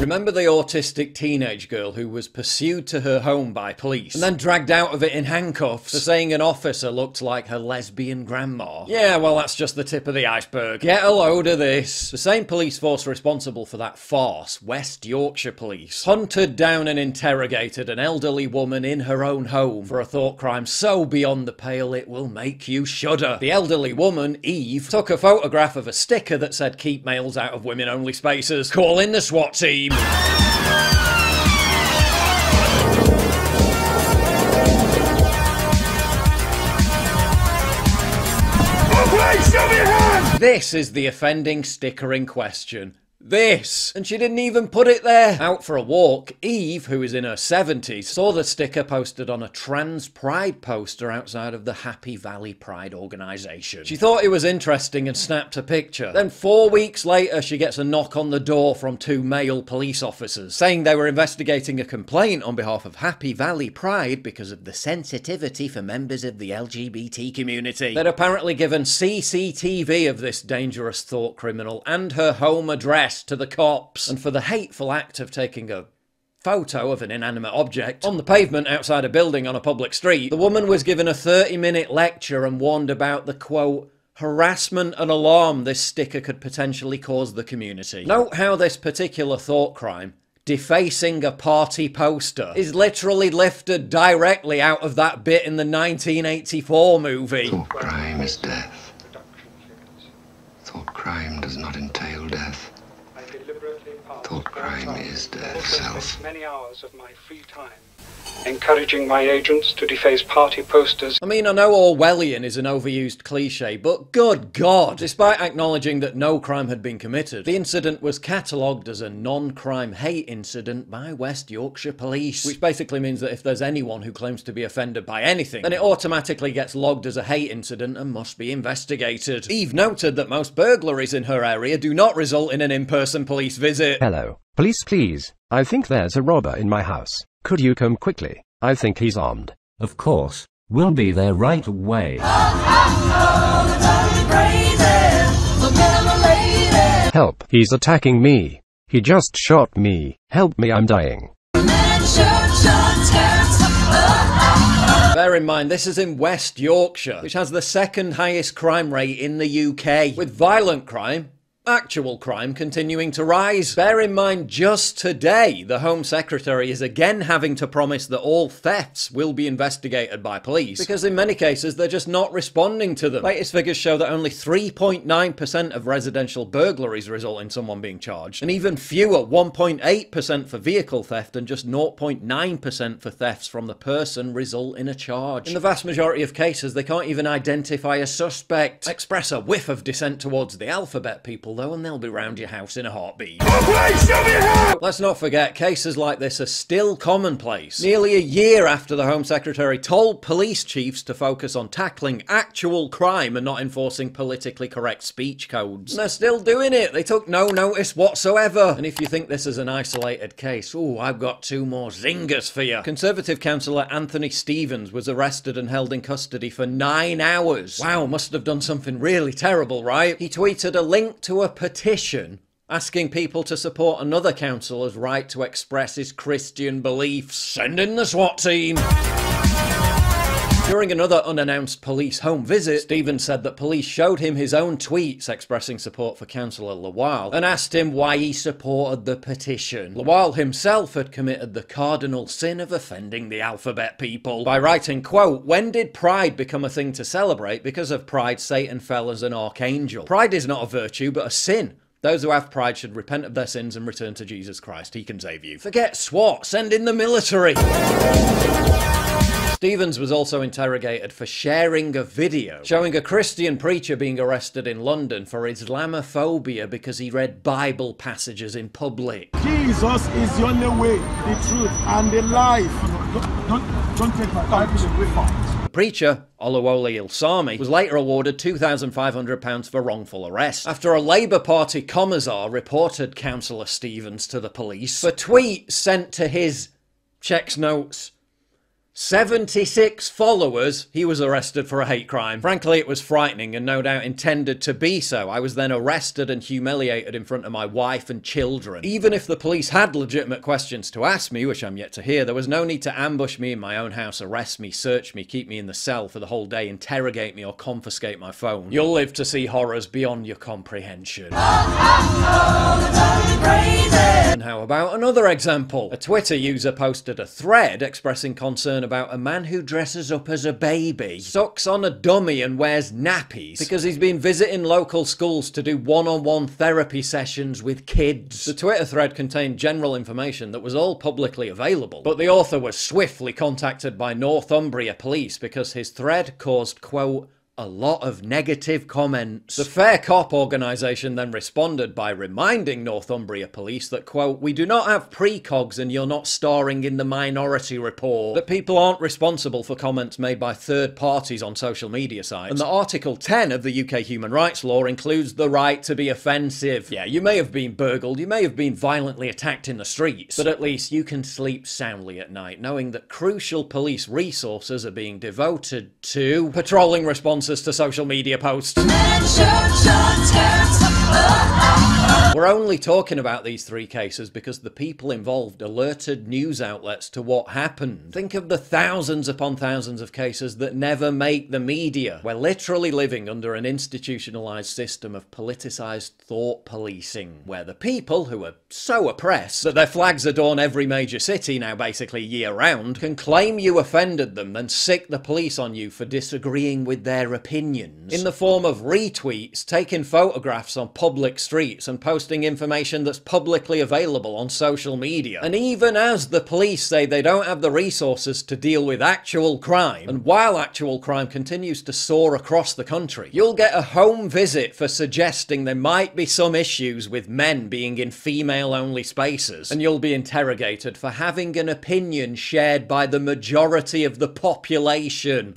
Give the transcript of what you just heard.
Remember the autistic teenage girl who was pursued to her home by police and then dragged out of it in handcuffs for saying an officer looked like her lesbian grandma? Yeah, well, that's just the tip of the iceberg. Get a load of this. The same police force responsible for that farce, West Yorkshire Police, hunted down and interrogated an elderly woman in her own home for a thought crime so beyond the pale it will make you shudder. The elderly woman, Eve, took a photograph of a sticker that said keep males out of women-only spaces. Call in the SWAT team. This is the offending sticker in question. This! And she didn't even put it there! Out for a walk, Eve, who is in her 70s, saw the sticker posted on a trans pride poster outside of the Happy Valley Pride organisation. She thought it was interesting and snapped a picture. Then 4 weeks later, she gets a knock on the door from 2 male police officers, saying they were investigating a complaint on behalf of Happy Valley Pride because of the sensitivity for members of the LGBT community. They'd apparently given CCTV of this dangerous thought criminal and her home address to the cops, and for the hateful act of taking a photo of an inanimate object on the pavement outside a building on a public street, the woman was given a 30-minute lecture and warned about the, quote, harassment and alarm this sticker could potentially cause the community. Note how this particular thought crime, defacing a party poster, is literally lifted directly out of that bit in the 1984 movie. Thought crime is death. Thought crime does not entail death. Thought crime is death itself. Many hours of my free time encouraging my agents to deface party posters. I mean, I know Orwellian is an overused cliche, but good God! Despite acknowledging that no crime had been committed, the incident was catalogued as a non-crime hate incident by West Yorkshire Police, which basically means that if there's anyone who claims to be offended by anything, then it automatically gets logged as a hate incident and must be investigated. Eve noted that most burglaries in her area do not result in an in-person police visit. Hello. Police, please. I think there's a robber in my house. Could you come quickly? I think he's armed. Of course. We'll be there right away. Help. He's attacking me. He just shot me. Help me, I'm dying. Bear in mind, this is in West Yorkshire, which has the second highest crime rate in the UK, with violent crime, actual crime, continuing to rise. Bear in mind, just today, the Home Secretary is again having to promise that all thefts will be investigated by police, because in many cases they're just not responding to them. Latest figures show that only 3.9% of residential burglaries result in someone being charged, and even fewer, 1.8% for vehicle theft and just 0.9% for thefts from the person result in a charge. In the vast majority of cases, they can't even identify a suspect. Express a whiff of dissent towards the alphabet people though, and they'll be round your house in a heartbeat. Let's not forget, cases like this are still commonplace. Nearly a year after the Home Secretary told police chiefs to focus on tackling actual crime and not enforcing politically correct speech codes. And they're still doing it. They took no notice whatsoever. And if you think this is an isolated case, ooh, I've got 2 more zingers for you. Conservative councillor Anthony Stevens was arrested and held in custody for 9 hours. Wow, must have done something really terrible, right? He tweeted a link to a petition asking people to support another councillor's right to express his Christian beliefs. Send in the SWAT team! During another unannounced police home visit, Stevens said that police showed him his own tweets expressing support for Councillor Lawal and asked him why he supported the petition. Lawal himself had committed the cardinal sin of offending the alphabet people by writing, quote, "When did pride become a thing to celebrate? Because of pride, Satan fell as an archangel. Pride is not a virtue, but a sin. Those who have pride should repent of their sins and return to Jesus Christ. He can save you." Forget SWAT, send in the military! Stevens was also interrogated for sharing a video showing a Christian preacher being arrested in London for Islamophobia because he read Bible passages in public. Jesus is the only way, the truth, and the life. Don't take my Bible away from it. The preacher, Olawale Ilsami, was later awarded £2,500 for wrongful arrest after a Labour Party commissar reported Councillor Stevens to the police for tweets sent to his, checks notes, 76 followers, he was arrested for a hate crime. Frankly, it was frightening and no doubt intended to be so. I was then arrested and humiliated in front of my wife and children. Even if the police had legitimate questions to ask me, which I'm yet to hear, there was no need to ambush me in my own house, arrest me, search me, keep me in the cell for the whole day, interrogate me or confiscate my phone. You'll live to see horrors beyond your comprehension. And how about another example? A Twitter user posted a thread expressing concern about a man who dresses up as a baby, sucks on a dummy and wears nappies because he's been visiting local schools to do one-on-one therapy sessions with kids. The Twitter thread contained general information that was all publicly available, but the author was swiftly contacted by Northumbria police because his thread caused, quote, a lot of negative comments. The Fair Cop organisation then responded by reminding Northumbria police that, quote, we do not have precogs and you're not starring in the Minority Report, that people aren't responsible for comments made by third parties on social media sites, and that Article 10 of the UK human rights law includes the right to be offensive. Yeah, you may have been burgled, you may have been violently attacked in the streets, but at least you can sleep soundly at night knowing that crucial police resources are being devoted to patrolling responses to social media posts. We're only talking about these three cases because the people involved alerted news outlets to what happened. Think of the thousands upon thousands of cases that never make the media. We're literally living under an institutionalized system of politicized thought policing, where the people, who are so oppressed that their flags adorn every major city now basically year-round, can claim you offended them, then sick the police on you for disagreeing with their opinions, in the form of retweets, taking photographs on public streets and posting information that's publicly available on social media. And even as the police say they don't have the resources to deal with actual crime, and while actual crime continues to soar across the country, you'll get a home visit for suggesting there might be some issues with men being in female-only spaces, and you'll be interrogated for having an opinion shared by the majority of the population.